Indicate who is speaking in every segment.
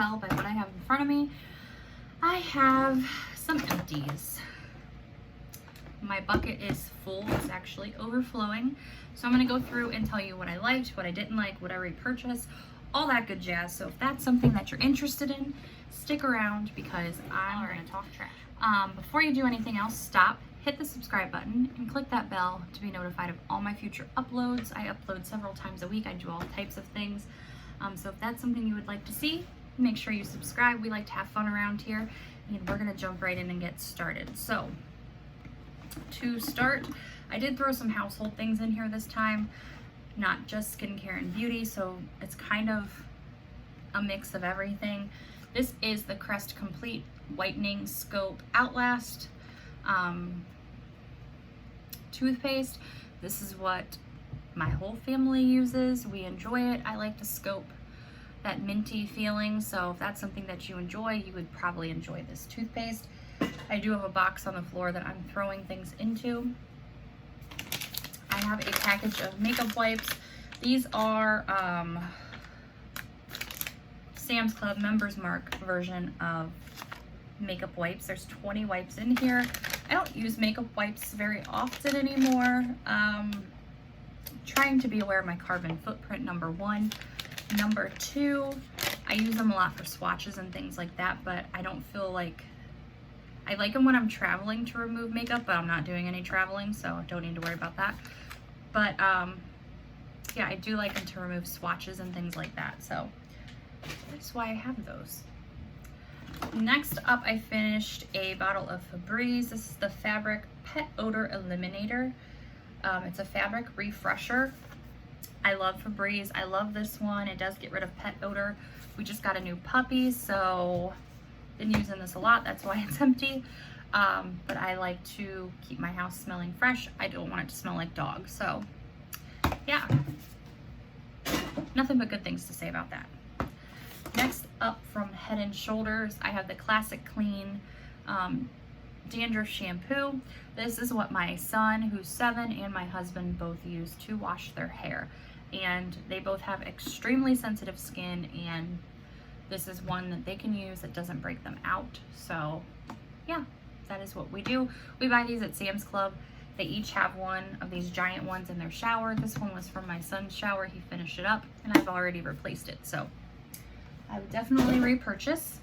Speaker 1: tell by what I have in front of me, I have some Empties. My bucket is full, it's actually overflowing. So I'm gonna go through and tell you what I liked, what I didn't like, what I repurchased, all that good jazz. So if that's something that you're interested in, stick around because I'm gonna talk trash. Before you do anything else, stop, hit the subscribe button, and click that bell to be notified of all my future uploads. I upload several times a week. I do all types of things. So if that's something you would like to see, make sure you subscribe. We like to have fun around here, and we're gonna jump right in and get started. So to start, I did throw some household things in here this time, not just skincare and beauty, so it's kind of a mix of everything. This is the Crest Complete Whitening Scope Outlast toothpaste. This is what my whole family uses. We enjoy it. I like to scope that minty feeling, so if that's something that you enjoy, you would probably enjoy this toothpaste. I do have a box on the floor that I'm throwing things into. I have a package of makeup wipes. These are Sam's Club Members Mark version of makeup wipes. There's 20 wipes in here. I don't use makeup wipes very often anymore. Trying to be aware of my carbon footprint, number one. Number two, I use them a lot for swatches and things like that, but I don't feel like, I like them when I'm traveling to remove makeup, but I'm not doing any traveling, so I don't need to worry about that. But yeah, I do like them to remove swatches and things like that, so that's why I have those. Next up, I finished a bottle of Febreze. This is the Fabric Pet Odor Eliminator. It's a fabric refresher. I love Febreze. I love this one. It does get rid of pet odor. We just got a new puppy, so been using this a lot. That's why it's empty. But I like to keep my house smelling fresh. I don't want it to smell like dog. So yeah, nothing but good things to say about that. Next up, from Head and Shoulders, I have the Classic Clean dandruff shampoo. This is what my son, who's 7, and my husband both use to wash their hair, and they both have extremely sensitive skin, and this is one that they can use that doesn't break them out. So yeah, that is what we do. We buy these at Sam's Club. They each have one of these giant ones in their shower. This one was from my son's shower. He finished it up, and I've already replaced it, so I would definitely repurchase.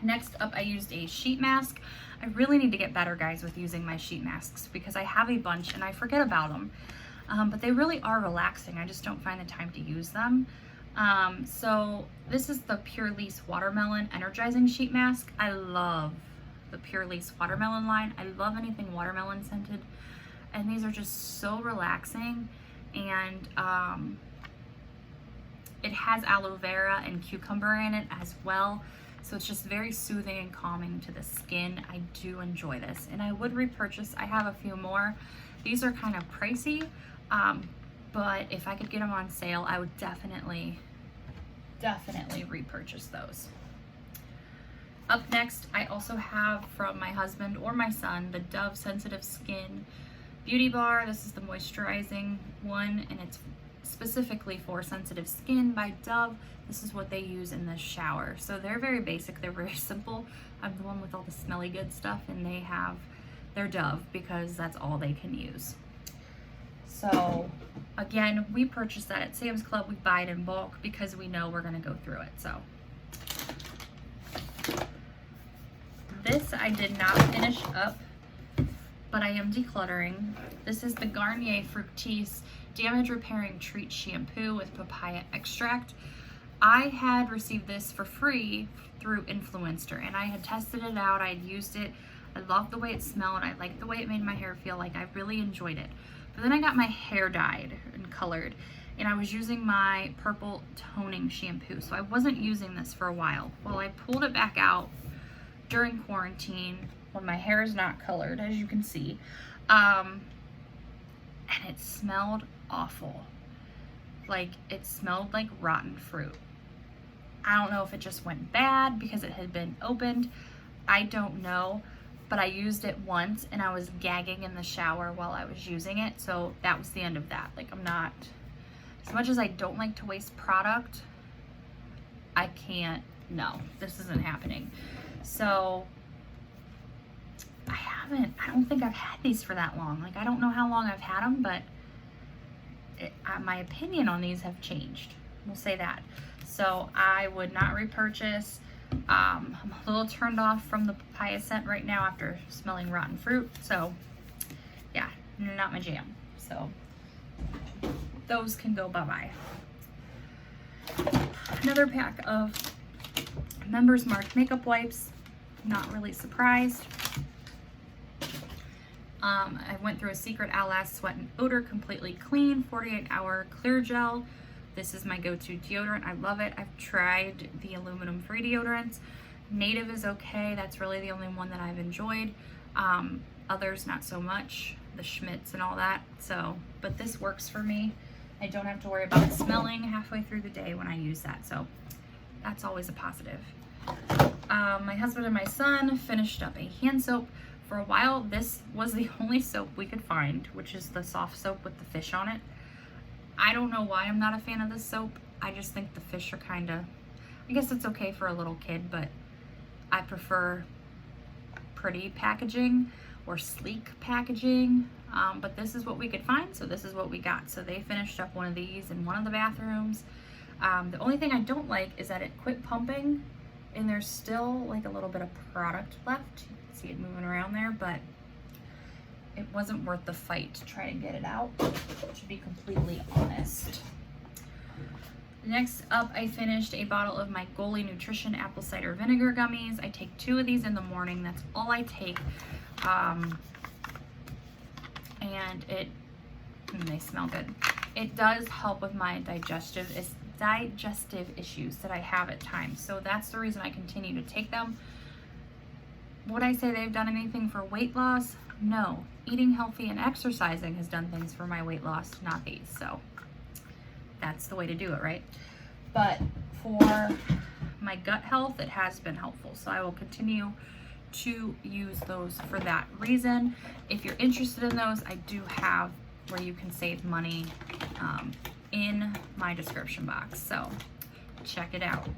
Speaker 1: Next up, I used a sheet mask. I really need to get better, guys, with using my sheet masks because I have a bunch and I forget about them. But they really are relaxing. I just don't find the time to use them. So this is the Pure Lease Watermelon Energizing Sheet Mask. I love the Pure Lease Watermelon line. I love anything watermelon scented. And these are just so relaxing. And it has aloe vera and cucumber in it as well. So it's just very soothing and calming to the skin. I do enjoy this, and I would repurchase. I have a few more. These are kind of pricey, but if I could get them on sale, I would definitely repurchase those. Up next, I also have from my husband or my son, the Dove Sensitive Skin Beauty Bar. This is the moisturizing one, and it's specifically for sensitive skin by Dove. This is what they use in the shower. So they're very basic, they're very simple. I'm the one with all the smelly good stuff, and they have their Dove because that's all they can use. So again, we purchased that at Sam's Club. We buy it in bulk because we know we're gonna go through it. So this I did not finish up, but I am decluttering. This is the Garnier Fructis Damage Repairing Treat Shampoo with papaya extract. I had received this for free through Influenster, and I had tested it out. I had used it. I loved the way it smelled. I liked the way it made my hair feel. Like, I really enjoyed it. But then I got my hair dyed and colored, and I was using my purple toning shampoo. So I wasn't using this for a while. Well, I pulled it back out during quarantine when my hair is not colored, as you can see. And it smelled awful. Like, it smelled like rotten fruit. I don't know if it just went bad because it had been opened. I don't know, but I used it once and I was gagging in the shower while I was using it. So that was the end of that. Like, I'm not, as much as I don't like to waste product, I can't, no, this isn't happening. So I don't think I've had these for that long. Like, I don't know how long I've had them, but my opinion on these have changed. We'll say that. So I would not repurchase. I'm a little turned off from the papaya scent right now after smelling rotten fruit. So yeah, not my jam. So those can go bye-bye. Another pack of Members Mark makeup wipes. Not really surprised. I went through a Secret Outlast Sweat and Odor Completely Clean 48-hour clear gel. This is my go-to deodorant. I love it. I've tried the aluminum-free deodorants. Native is okay. That's really the only one that I've enjoyed. Others, not so much. The Schmidt's and all that. So, but this works for me. I don't have to worry about smelling halfway through the day when I use that. So that's always a positive. My husband and my son finished up a hand soap. For a while, this was the only soap we could find, which is the soft soap with the fish on it. I don't know why I'm not a fan of this soap. I just think the fish are kind of, I guess it's okay for a little kid, but I prefer pretty packaging or sleek packaging. But this is what we could find, so this is what we got. So they finished up one of these in one of the bathrooms. The only thing I don't like is that it quit pumping, and there's still like a little bit of product left. You can see it moving around there, but it wasn't worth the fight to try to get it out, to be completely honest. Next up, I finished a bottle of my Goli Nutrition apple cider vinegar gummies. I take 2 of these in the morning. That's all I take. And they smell good. It does help with my digestive issues that I have at times. So that's the reason I continue to take them. Would I say they've done anything for weight loss? No. Eating healthy and exercising has done things for my weight loss, not these. So that's the way to do it, right? But for my gut health, it has been helpful. So I will continue to use those for that reason. If you're interested in those, I do have where you can save money in my description box. So check it out.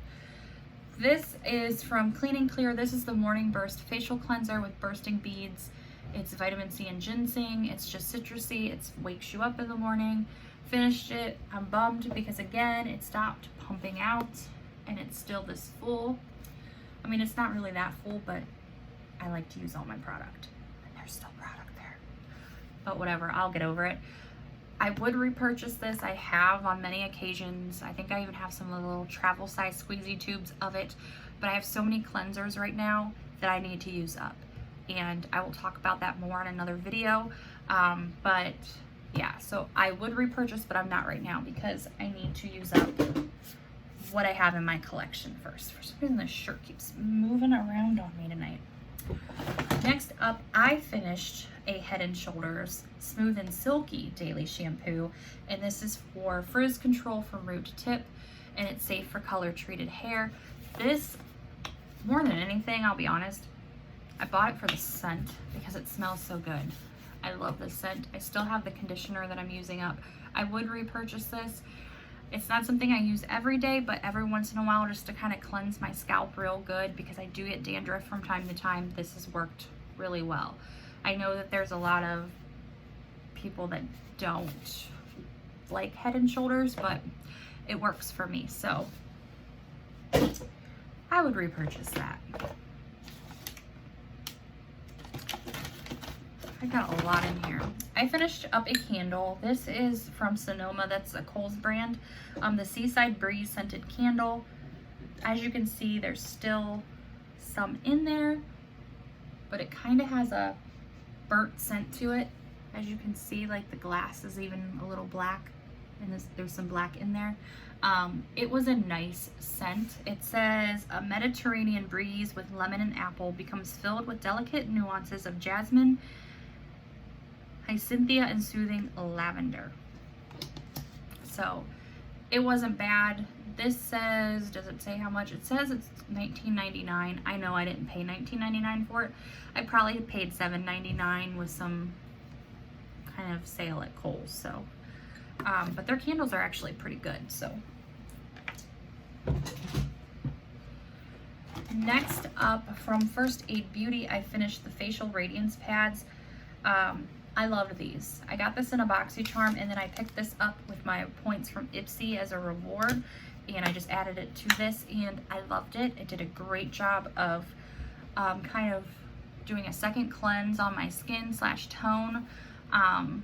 Speaker 1: This is from Clean & Clear. This is the Morning Burst Facial Cleanser with bursting beads. It's vitamin C and ginseng. It's just citrusy. It wakes you up in the morning. Finished it. I'm bummed because again, it stopped pumping out and it's still this full. I mean, it's not really that full, but I like to use all my product. And there's still product there. But whatever, I'll get over it. I would repurchase this. I have on many occasions. I think I even have some of the little travel size squeezy tubes of it. But I have so many cleansers right now that I need to use up. And I will talk about that more in another video. But yeah, so I would repurchase, but I'm not right now because I need to use up what I have in my collection first. For some reason, this shirt keeps moving around on me tonight. Next up, I finished a Head & Shoulders Smooth and Silky Daily Shampoo. And this is for frizz control from root to tip. And it's safe for color-treated hair. This, more than anything, I'll be honest, I bought it for the scent because it smells so good. I love this scent. I still have the conditioner that I'm using up. I would repurchase this. It's not something I use every day, but every once in a while just to kind of cleanse my scalp real good because I do get dandruff from time to time. This has worked really well. I know that there's a lot of people that don't like Head & Shoulders, but it works for me. So I would repurchase that. I got a lot in here. I finished up a candle. This is from Sonoma. That's a Kohl's brand. The Seaside Breeze scented candle. As you can see, there's still some in there, but it kind of has a burnt scent to it. As you can see, like the glass is even a little black, and there's some black in there. It was a nice scent. It says a Mediterranean breeze with lemon and apple becomes filled with delicate nuances of jasmine, hyacinthia, and soothing lavender. So it wasn't bad. This says, does it say how much? It says it's $19.99. I know I didn't pay $19.99 for it. I probably paid $7.99 with some kind of sale at Kohl's. So, but their candles are actually pretty good. So Next up, from First Aid Beauty, I finished the Facial Radiance Pads. I loved these. I got this in a BoxyCharm, and then I picked this up with my points from Ipsy as a reward, and I just added it to this, and I loved it. It did a great job of kind of doing a second cleanse on my skin / tone, and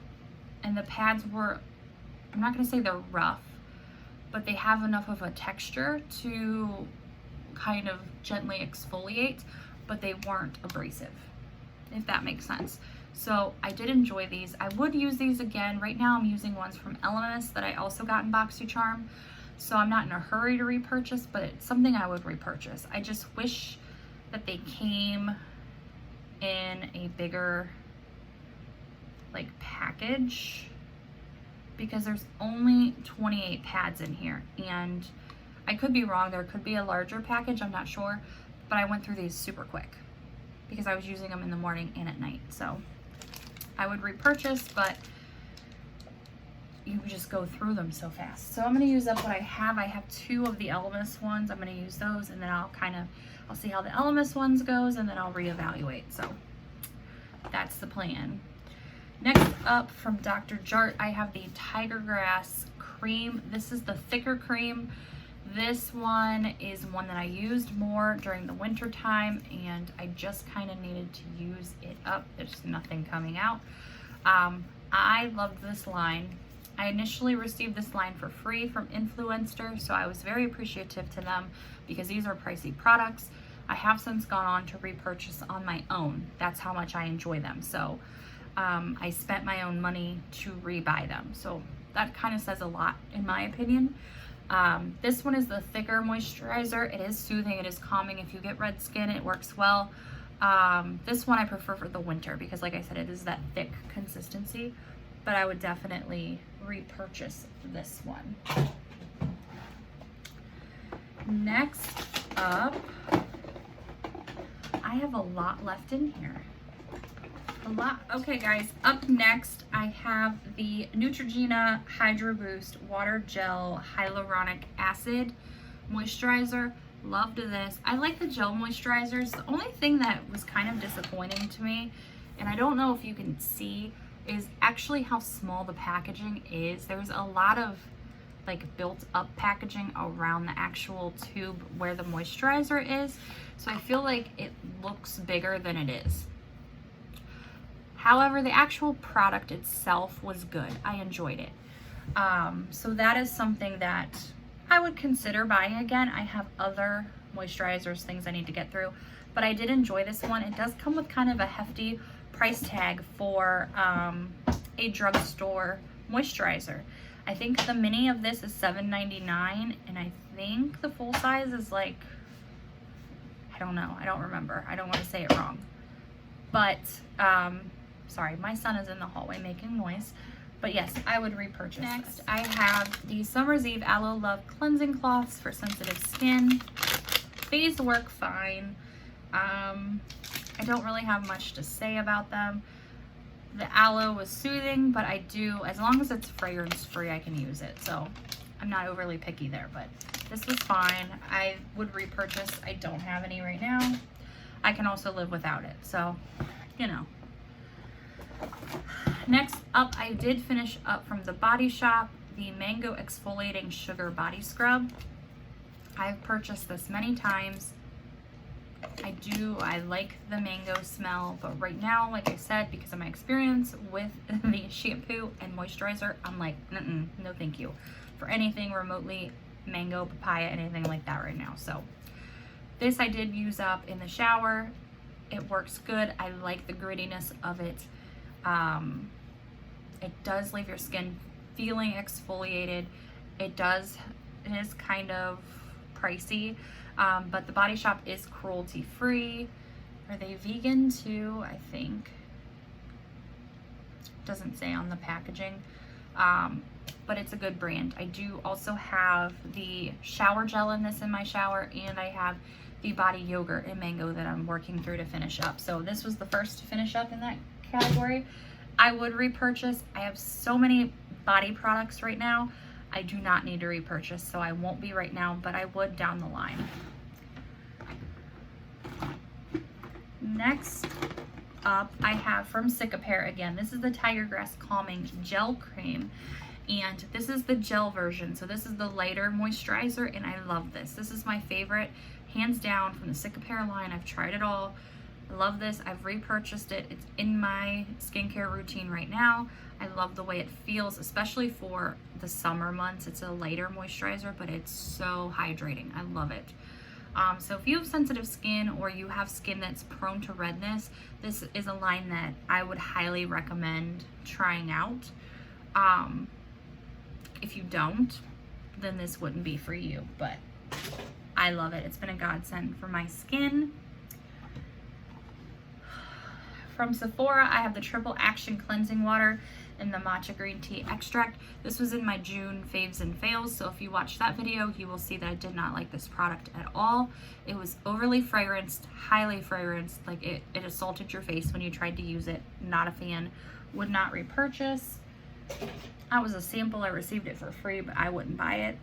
Speaker 1: the pads were, I'm not going to say they're rough, but they have enough of a texture to kind of gently exfoliate, but they weren't abrasive, if that makes sense. So I did enjoy these. I would use these again. Right now I'm using ones from Elemis that I also got in BoxyCharm, so I'm not in a hurry to repurchase, but it's something I would repurchase. I just wish that they came in a bigger like package, because there's only 28 pads in here, and I could be wrong, there could be a larger package, I'm not sure, but I went through these super quick because I was using them in the morning and at night. So I would repurchase, but you just go through them so fast. So I'm going to use up what I have. I have 2 of the Elemis ones. I'm going to use those, and then I'll see how the Elemis ones goes, and then I'll reevaluate. So that's the plan. Next up, from Dr. Jart, I have the Tiger Grass cream. This is the thicker cream. This one is one that I used more during the winter time, and I just kind of needed to use it up. There's nothing coming out. I loved this line. I initially received this line for free from Influenster, so I was very appreciative to them because these are pricey products. I have since gone on to repurchase on my own. That's how much I enjoy them. So I spent my own money to rebuy them. So that kind of says a lot in my opinion. This one is the thicker moisturizer. It is soothing, it is calming. If you get red skin, it works well. This one I prefer for the winter because, like I said, it is that thick consistency, but I would definitely repurchase this one. Next up, I have a lot left in here. A lot. Okay guys, up next I have the Neutrogena Hydro Boost Water Gel Hyaluronic Acid Moisturizer. Loved this. I like the gel moisturizers. The only thing that was kind of disappointing to me, and I don't know if you can see, is actually how small the packaging is. There's a lot of like built up packaging around the actual tube where the moisturizer is, so I feel like it looks bigger than it is. However, the actual product itself was good. I enjoyed it. So that is something that I would consider buying again. I have other moisturizers, things I need to get through, but I did enjoy this one. It does come with kind of a hefty price tag for a drugstore moisturizer. I think the mini of this is $7.99, and I think the full size is like, I don't know, I don't remember. I don't want to say it wrong. But sorry, my son is in the hallway making noise. But yes, I would repurchase. Next, I have the Summer's Eve Aloe Love Cleansing Cloths for sensitive skin. These work fine. I don't really have much to say about them. The aloe was soothing, but I do, as long as it's fragrance free, I can use it. So I'm not overly picky there, but this was fine. I would repurchase. I don't have any right now. I can also live without it, so you know. Next up, I did finish up from the Body Shop the Mango Exfoliating Sugar Body Scrub. I've purchased this many times. I like the mango smell, but right now, like I said, because of my experience with the shampoo and moisturizer, I'm like, no thank you for anything remotely mango, papaya, anything like that right now. So this I did use up in the shower. It works good. I like the grittiness of it. It does leave your skin feeling exfoliated. It is kind of pricey, but the Body Shop is cruelty free. Are they vegan too? I think. Doesn't say on the packaging, but it's a good brand. I do also have the shower gel in this in my shower, and I have the body yogurt in mango that I'm working through to finish up. So this was the first to finish up in that category. I would repurchase. I have so many body products right now. I do not need to repurchase, so I won't be right now, but I would down the line. Next up, I have from Sickapair again. This is the Tiger Grass Calming Gel Cream. And this is the gel version. So this is the lighter moisturizer, and I love this. This is my favorite, hands down, from the Sickapair line. I've tried it all. I love this. I've repurchased it. It's in my skincare routine right now. I love the way it feels, especially for the summer months. It's a lighter moisturizer, but it's so hydrating. I love it. So if you have sensitive skin or you have skin that's prone to redness, this is a line that I would highly recommend trying out. If you don't, then this wouldn't be for you, but I love it. It's been a godsend for my skin. From Sephora, I have the Triple Action Cleansing Water and the Matcha Green Tea Extract. This was in my June faves and fails, so if you watch that video, you will see that I did not like this product at all. It was overly fragranced, highly fragranced, like it assaulted your face when you tried to use it. Not a fan, would not repurchase. That was a sample, I received it for free, but I wouldn't buy it.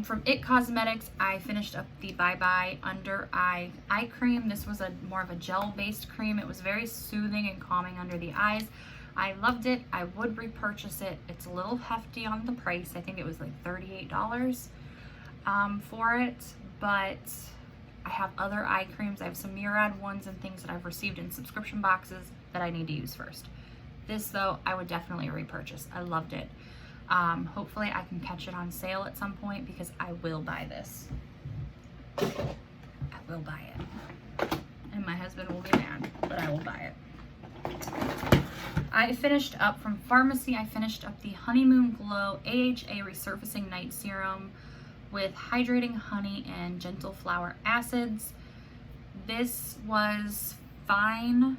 Speaker 1: From IT Cosmetics, I finished up the Bye Bye Undereye Eye Cream. This was more of a gel-based cream. It was very soothing and calming under the eyes. I loved it. I would repurchase it. It's a little hefty on the price. I think it was like $38 for it, but I have other eye creams. I have some Murad ones and things that I've received in subscription boxes that I need to use first. This, though, I would definitely repurchase. I loved it. Hopefully I can catch it on sale at some point because I will buy this. I will buy it. And my husband will be mad, but I will buy it. I finished up from pharmacy. I finished up the Honeymoon Glow Age, a resurfacing night serum with hydrating honey and gentle flower acids. This was fine.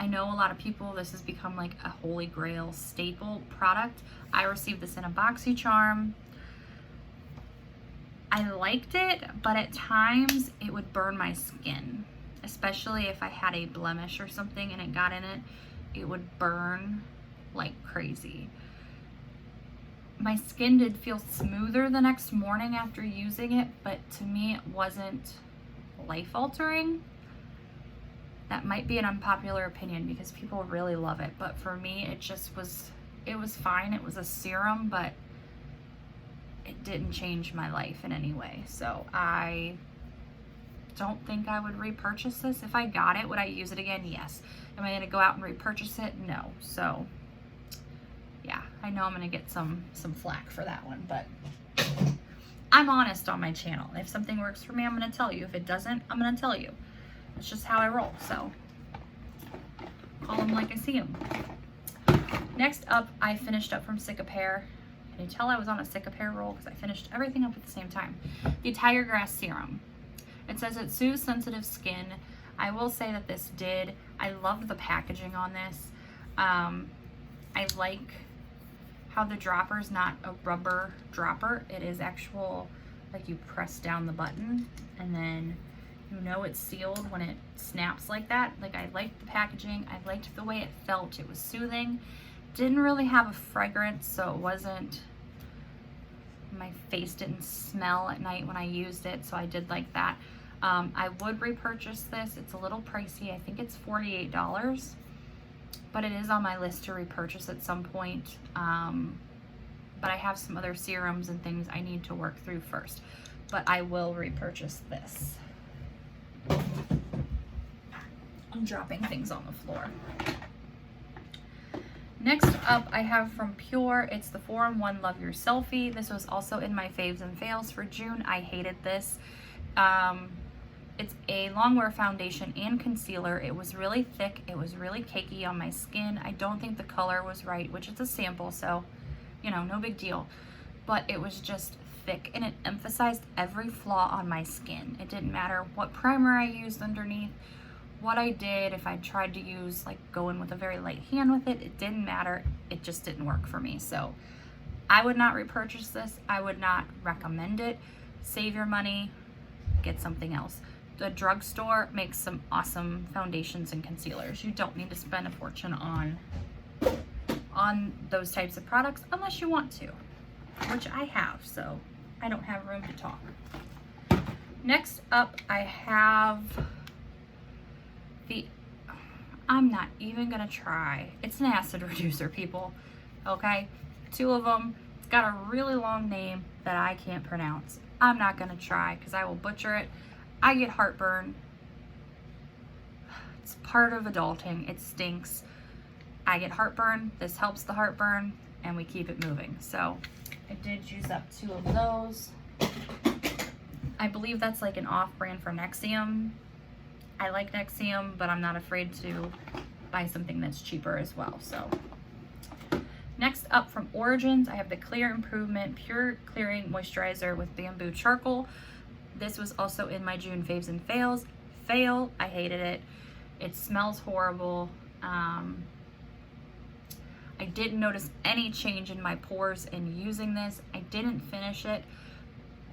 Speaker 1: I know a lot of people, this has become like a holy grail staple product. I received this in a BoxyCharm. I liked it, but at times it would burn my skin, especially if I had a blemish or something and it got in it, it would burn like crazy. My skin did feel smoother the next morning after using it, but to me it wasn't life-altering. That might be an unpopular opinion because people really love it, but for me it just was, it was fine. It was a serum, but it didn't change my life in any way. So I don't think I would repurchase this. If I got it, would I use it again? Yes. Am I going to go out and repurchase it? No. So yeah, I know I'm going to get some flack for that one, but I'm honest on my channel. If something works for me, I'm going to tell you. If it doesn't, I'm going to tell you. It's just how I roll, so call them like I see them. Next up, I finished up from Sickapair. Can you tell I was on a Sickapair roll because I finished everything up at the same time? The Tiger Grass Serum. It says it soothes sensitive skin. I will say that this did. I loved the packaging on this. I like how the dropper is not a rubber dropper. It is actual, like you press down the button and then you know it's sealed when it snaps like that. Like, I liked the packaging. I liked the way it felt. It was soothing. Didn't really have a fragrance, so it wasn't, my face didn't smell at night when I used it, so I did like that. I would repurchase this. It's a little pricey. I think it's $48, but it is on my list to repurchase at some point. But I have some other serums and things I need to work through first, but I will repurchase this. I'm dropping things on the floor. Next up, I have from Pure. It's the 4-in-1 Love Your Selfie. This was also in my faves and fails for June. I hated this. It's a longwear foundation and concealer. It was really thick. It was really cakey on my skin. I don't think the color was right, which is a sample, so, you know, no big deal. But it was just thick and it emphasized every flaw on my skin. It didn't matter what primer I used underneath, what I did, if I tried to use, like, go in with a very light hand with it, it didn't matter. It just didn't work for me. So I would not repurchase this. I would not recommend it. Save your money, get something else. The drugstore makes some awesome foundations and concealers. You don't need to spend a fortune on those types of products unless you want to, which I have, so I don't have room to talk. Next up, I have I'm not even gonna try. It's an acid reducer, people, okay? 2 of them. It's got a really long name that I can't pronounce. I'm not gonna try because I will butcher it. I get heartburn. It's part of adulting. It stinks. I get heartburn. This helps the heartburn, and we keep it moving. So I did use up 2 of those. I believe that's like an off-brand for Nexium. I like Nexium, but I'm not afraid to buy something that's cheaper as well. So next up from Origins, I have the Clear Improvement Pure Clearing Moisturizer with Bamboo Charcoal. This was also in my June faves and fails. Fail, I hated it. It smells horrible. I didn't notice any change in my pores in using this. I didn't finish it,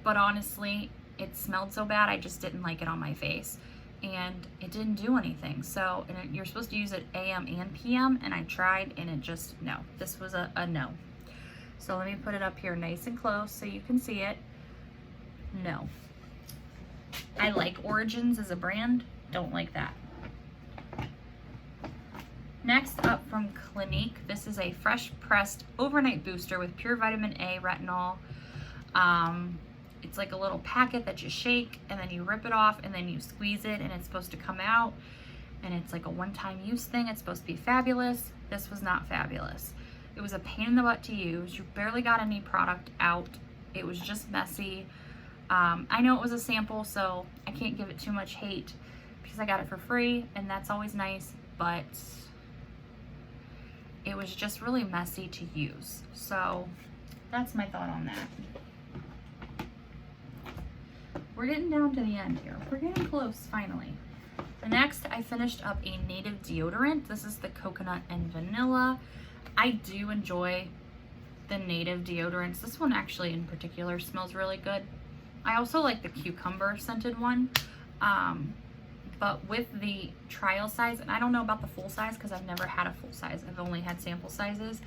Speaker 1: but honestly, it smelled so bad I just didn't like it on my face. And it didn't do anything. So, and you're supposed to use it AM and PM, and I tried, and it just, no. This was a no. So let me put it up here nice and close so you can see it. No. I like Origins as a brand. Don't like that. Next up from Clinique, this is a fresh pressed overnight booster with pure vitamin A retinol. It's like a little packet that you shake and then you rip it off and then you squeeze it and it's supposed to come out, and it's like a one-time use thing. It's supposed to be fabulous. This was not fabulous. It was a pain in the butt to use. You barely got any product out. It was just messy. I know it was a sample, so I can't give it too much hate because I got it for free and that's always nice, but it was just really messy to use. So that's my thought on that. We're getting down to the end here. We're getting close, finally. The next, I finished up a native deodorant. This is the coconut and vanilla. I do enjoy the native deodorants. This one actually in particular smells really good. I also like the cucumber scented one. But with the trial size, and I don't know about the full size because I've never had a full size. I've only had sample sizes.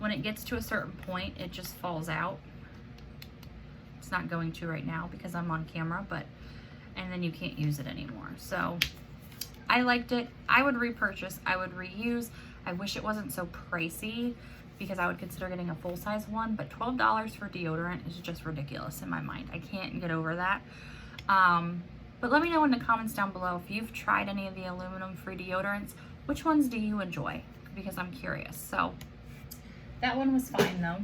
Speaker 1: When it gets to a certain point, it just falls out. It's not going to right now because I'm on camera, and then you can't use it anymore. So I liked it. I would repurchase. I would reuse. I wish it wasn't so pricey because I would consider getting a full-size one, but $12 for deodorant is just ridiculous in my mind. I can't get over that. But let me know in the comments down below if you've tried any of the aluminum-free deodorants. Which ones do you enjoy? Because I'm curious. So that one was fine though.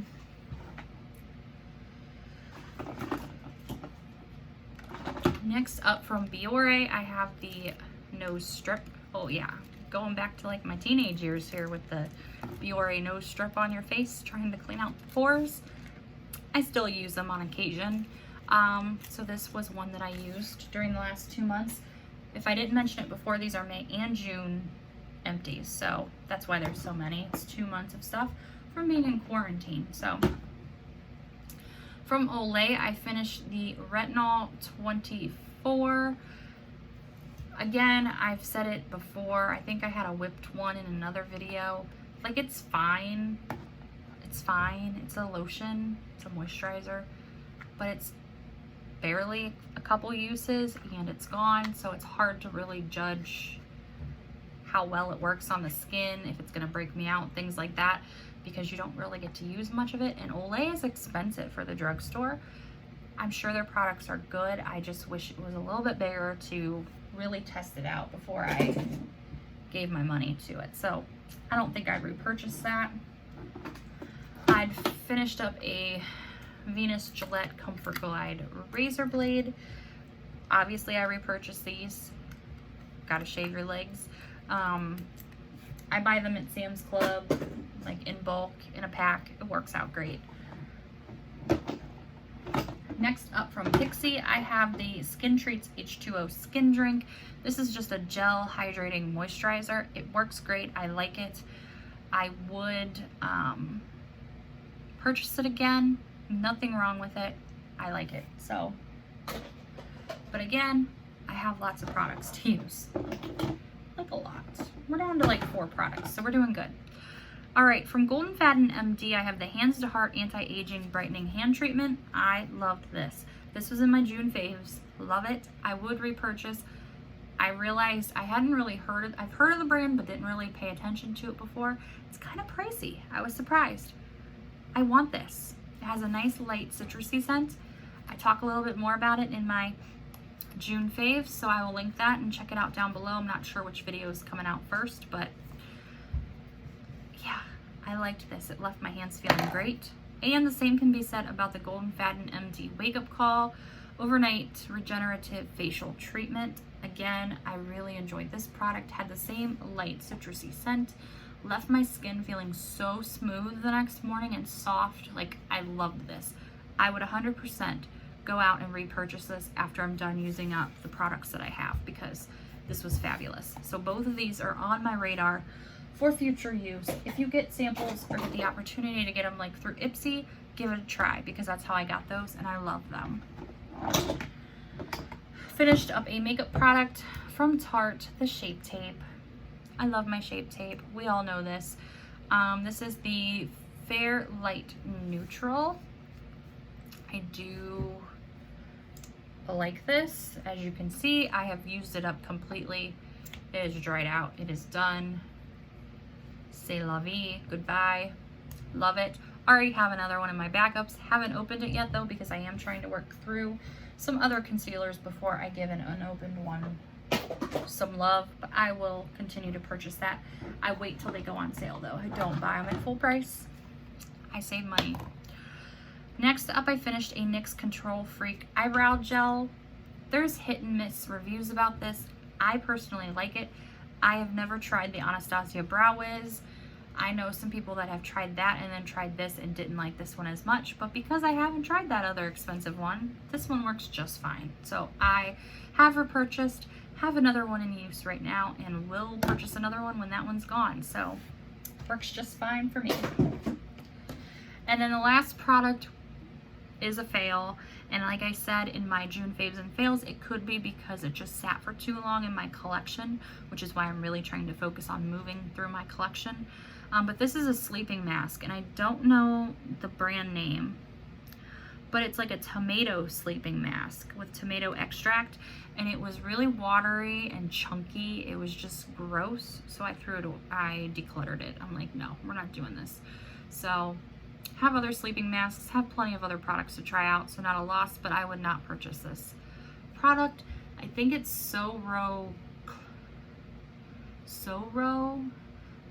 Speaker 1: Next up from Biore, I have the nose strip. Oh yeah, going back to like my teenage years here with the Biore nose strip on your face, trying to clean out the pores. I still use them on occasion. So this was one that I used during the last 2 months. If I didn't mention it before, these are May and June empties, so that's why there's so many. It's 2 months of stuff from being in quarantine. So from Olay, I finished the Retinol 24. Again, I've said it before. I think I had a whipped one in another video. Like, it's fine. It's fine. It's a lotion. It's a moisturizer. But it's barely a couple uses and it's gone. So it's hard to really judge how well it works on the skin, if it's going to break me out, things like that, because you don't really get to use much of it. And Olay is expensive for the drugstore. I'm sure their products are good. I just wish it was a little bit bigger to really test it out before I gave my money to it. So I don't think I'd repurchase that. I'd finished up a Venus Gillette Comfort Glide razor blade. Obviously I repurchased these. Gotta shave your legs. I buy them at Sam's Club, like in bulk, in a pack. It works out great. Next up from Pixie, I have the Skin Treats H2O Skin Drink. This is just a gel hydrating moisturizer. It works great. I like it. I would purchase it again. Nothing wrong with it. I like it. So, but again, I have lots of products to use. Like a lot. We're down to like 4 products, so we're doing good. All right, from Golden Faden MD, I have the Hands to Heart Anti-Aging Brightening Hand Treatment. I loved this. This was in my June faves. love it. I would repurchase. I realized I hadn't really I've heard of the brand, but didn't really pay attention to it before. It's kind of pricey. I was surprised. I want this. It has a nice light citrusy scent. I talk a little bit more about it in my June faves, so I will link that and check it out down below. I'm not sure which video is coming out first, but yeah, I liked this. It left my hands feeling great. And the same can be said about the Golden Faden MD Wake Up Call Overnight Regenerative Facial Treatment. Again, I really enjoyed this product. Had the same light citrusy scent. Left my skin feeling so smooth the next morning and soft. Like, I loved this. I would 100% go out and repurchase this after I'm done using up the products that I have, because this was fabulous. So both of these are on my radar for future use. If you get samples or get the opportunity to get them like through Ipsy, give it a try, because that's how I got those and I love them. Finished up a makeup product from Tarte, the Shape Tape. I love my Shape Tape. We all know this. This is the Fair Light Neutral. I do like this. As you can see, I have used it up completely. It is dried out. It is done. C'est la vie. Goodbye. Love it. Already have another one in my backups. Haven't opened it yet though, because I am trying to work through some other concealers before I give an unopened one some love, but I will continue to purchase that. I wait till they go on sale though. I don't buy them at full price. I save money. Next up, I finished a NYX Control Freak eyebrow gel. There's hit and miss reviews about this. I personally like it. I have never tried the Anastasia Brow Wiz. I know some people that have tried that and then tried this and didn't like this one as much, but because I haven't tried that other expensive one, this one works just fine. So I have repurchased, have another one in use right now, and will purchase another one when that one's gone. So works just fine for me. And then the last product is a fail, and like I said in my June faves and fails, it could be because it just sat for too long in my collection, which is why I'm really trying to focus on moving through my collection. But this is a sleeping mask, and I don't know the brand name, but it's like a tomato sleeping mask with tomato extract, and it was really watery and chunky. It was just gross, so I decluttered it. I'm like, no, we're not doing this. So have other sleeping masks, have plenty of other products to try out, so not a loss, but I would not purchase this product. I think it's Soro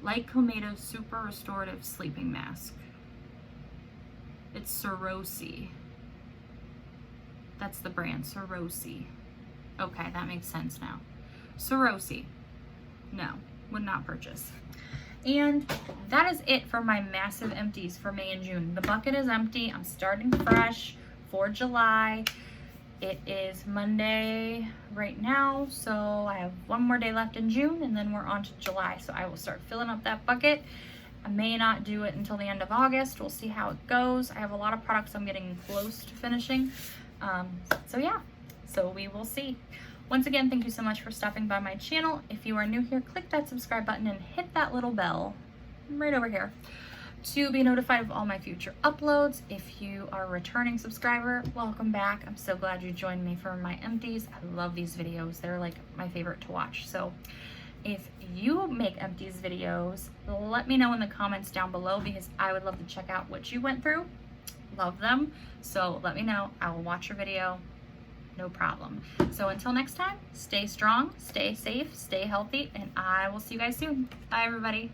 Speaker 1: Light Tomato Super Restorative Sleeping Mask. It's Sorosi. That's the brand, Sorosi. Okay, that makes sense now. Sorosi. No, would not purchase. And that is it for my massive empties for May and June. The bucket is empty. I'm starting fresh for July. It is Monday right now, so I have one more day left in June, and then we're on to July. So I will start filling up that bucket. I may not do it until the end of August. We'll see how it goes. I have a lot of products I'm getting close to finishing. So yeah, so we will see. Once again, thank you so much for stopping by my channel. If you are new here, click that subscribe button and hit that little bell right over here to be notified of all my future uploads. If you are a returning subscriber, welcome back. I'm so glad you joined me for my empties. I love these videos. They're like my favorite to watch. So if you make empties videos, let me know in the comments down below, because I would love to check out what you went through. Love them. So let me know. I will watch your video. No problem. So until next time, stay strong, stay safe, stay healthy, and I will see you guys soon. Bye, everybody.